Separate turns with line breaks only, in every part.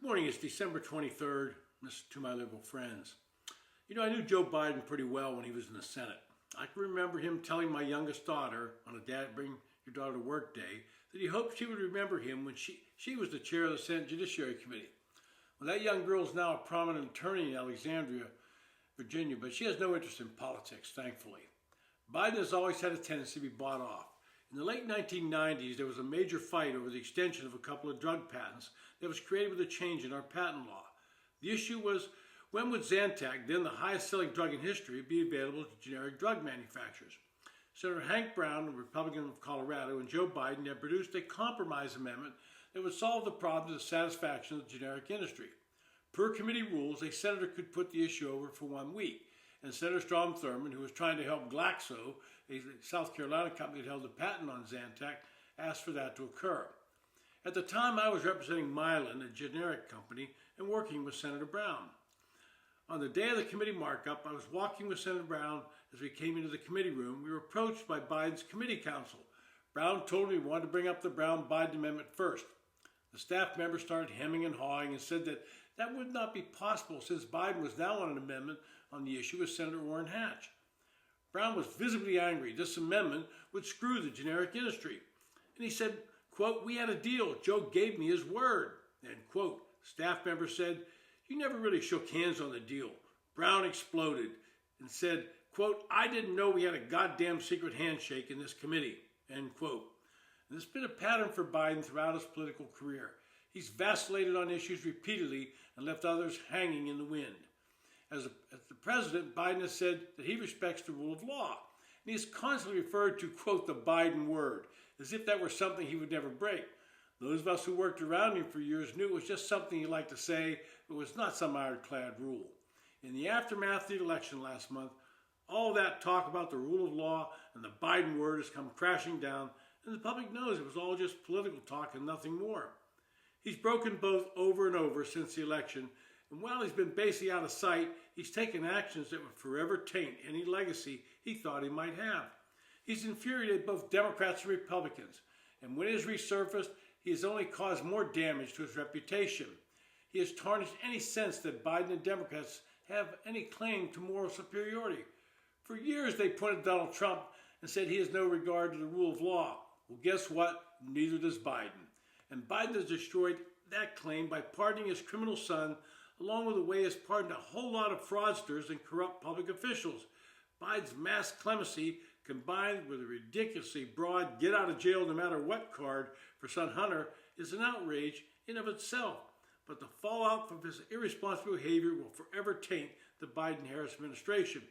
Good morning, it's December 23rd. This is to my liberal friends. I knew Joe Biden pretty well when he was in the Senate. I can remember him telling my youngest daughter on a Dad Bring Your Daughter to Work day that he hoped she would remember him when she was the chair of the Senate Judiciary Committee. Well, that young girl is now a prominent attorney in Alexandria, Virginia, but she has no interest in politics, thankfully. Biden has always had a tendency to be bought off. In the late 1990s, there was a major fight over the extension of a couple of drug patents that was created with a change in our patent law. The issue was, when would Zantac, then the highest-selling drug in history, be available to generic drug manufacturers? Senator Hank Brown, a Republican of Colorado, and Joe Biden had produced a compromise amendment that would solve the problem to the satisfaction of the generic industry. Per committee rules, a senator could put the issue over for 1 week, and Senator Strom Thurmond, who was trying to help Glaxo, a South Carolina company that held the patent on Zantac, asked for that to occur. At the time, I was representing Mylan, a generic company, and working with Senator Brown. On the day of the committee markup, I was walking with Senator Brown as we came into the committee room. We were approached by Biden's committee counsel. Brown told me he wanted to bring up the Brown-Biden amendment first. The staff member started hemming and hawing and said that would not be possible since Biden was now on an amendment on the issue with Senator Orrin Hatch. Brown was visibly angry. This amendment would screw the generic industry. And he said, quote, "We had a deal. Joe gave me his word," end quote. Staff member said, "You never really shook hands on the deal." Brown exploded and said, quote, "I didn't know we had a goddamn secret handshake in this committee," end quote. And this has been a pattern for Biden throughout his political career. He's vacillated on issues repeatedly and left others hanging in the wind. As the president, Biden has said that he respects the rule of law. And he has constantly referred to, quote, the Biden word, as if that were something he would never break. Those of us who worked around him for years knew it was just something he liked to say, but was not some ironclad rule. In the aftermath of the election last month, all that talk about the rule of law and the Biden word has come crashing down, and the public knows it was all just political talk and nothing more. He's broken both over and over since the election, and while he's been basically out of sight, he's taken actions that would forever taint any legacy he thought he might have. He's infuriated both Democrats and Republicans, and when he has resurfaced, he has only caused more damage to his reputation. He has tarnished any sense that Biden and Democrats have any claim to moral superiority. For years, they pointed to Donald Trump and said he has no regard to the rule of law. Well, guess what? Neither does Biden. And Biden has destroyed that claim by pardoning his criminal son, along with the way he has pardoned a whole lot of fraudsters and corrupt public officials. Biden's mass clemency, combined with a ridiculously broad get-out-of-jail-no-matter-what card for son Hunter, is an outrage in of itself. But the fallout from his irresponsible behavior will forever taint the Biden-Harris administration.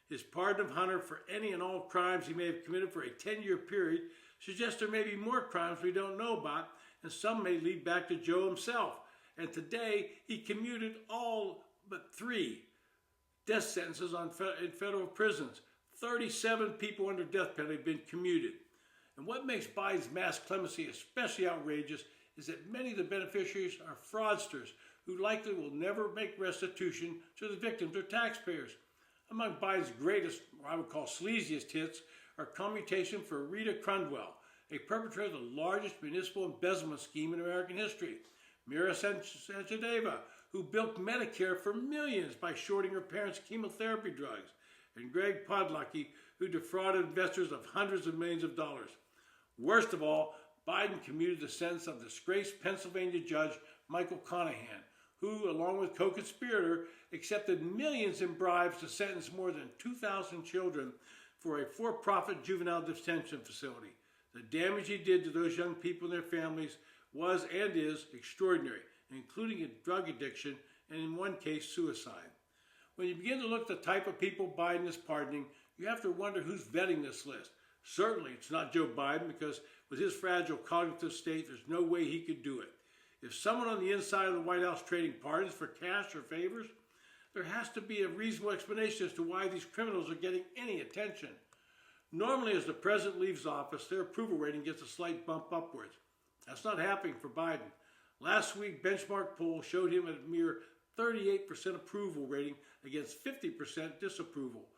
His pardon of Hunter for any and all crimes he may have committed for a 10-year period suggests there may be more crimes we don't know about, and some may lead back to Joe himself. And today, he commuted all but 3 death sentences in federal prisons. 37 people under death penalty have been commuted. And what makes Biden's mass clemency especially outrageous is that many of the beneficiaries are fraudsters who likely will never make restitution to the victims or taxpayers. Among Biden's greatest, or I would call sleaziest hits, are commutation for Rita Crundwell, a perpetrator of the largest municipal embezzlement scheme in American history. Mira Sanchedeva, who bilked Medicare for millions by shorting her parents' chemotherapy drugs. And Greg Podlucky, who defrauded investors of hundreds of millions of dollars. Worst of all, Biden commuted the sentence of disgraced Pennsylvania judge Michael Conahan, who, along with co-conspirator, accepted millions in bribes to sentence more than 2,000 children for a for-profit juvenile detention facility. The damage he did to those young people and their families was and is extraordinary, including a drug addiction and, in one case, suicide. When you begin to look at the type of people Biden is pardoning, you have to wonder who's vetting this list. Certainly, it's not Joe Biden, because with his fragile cognitive state, there's no way he could do it. If someone on the inside of the White House trading pardons for cash or favors, there has to be a reasonable explanation as to why these criminals are getting any attention. Normally, as the president leaves office, their approval rating gets a slight bump upwards. That's not happening for Biden. Last week, benchmark poll showed him at a mere 38% approval rating against 50% disapproval.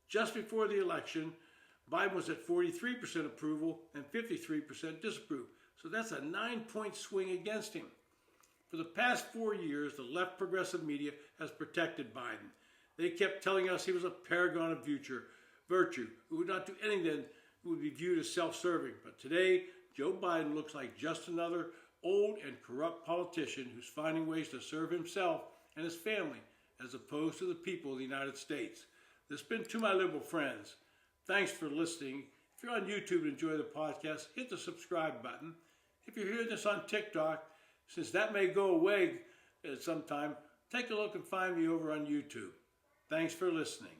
Just before the election, Biden was at 43% approval and 53% disapprove. So that's a 9-point swing against him. For the past 4 years, the left progressive media has protected Biden. They kept telling us he was a paragon of virtue, who would not do anything who would be viewed as self-serving. But today, Joe Biden looks like just another old and corrupt politician who's finding ways to serve himself and his family, as opposed to the people of the United States. This has been To My Liberal Friends. Thanks for listening. If you're on YouTube and enjoy the podcast, hit the subscribe button. If you're hearing this on TikTok, since that may go away at some time, take a look and find me over on YouTube. Thanks for listening.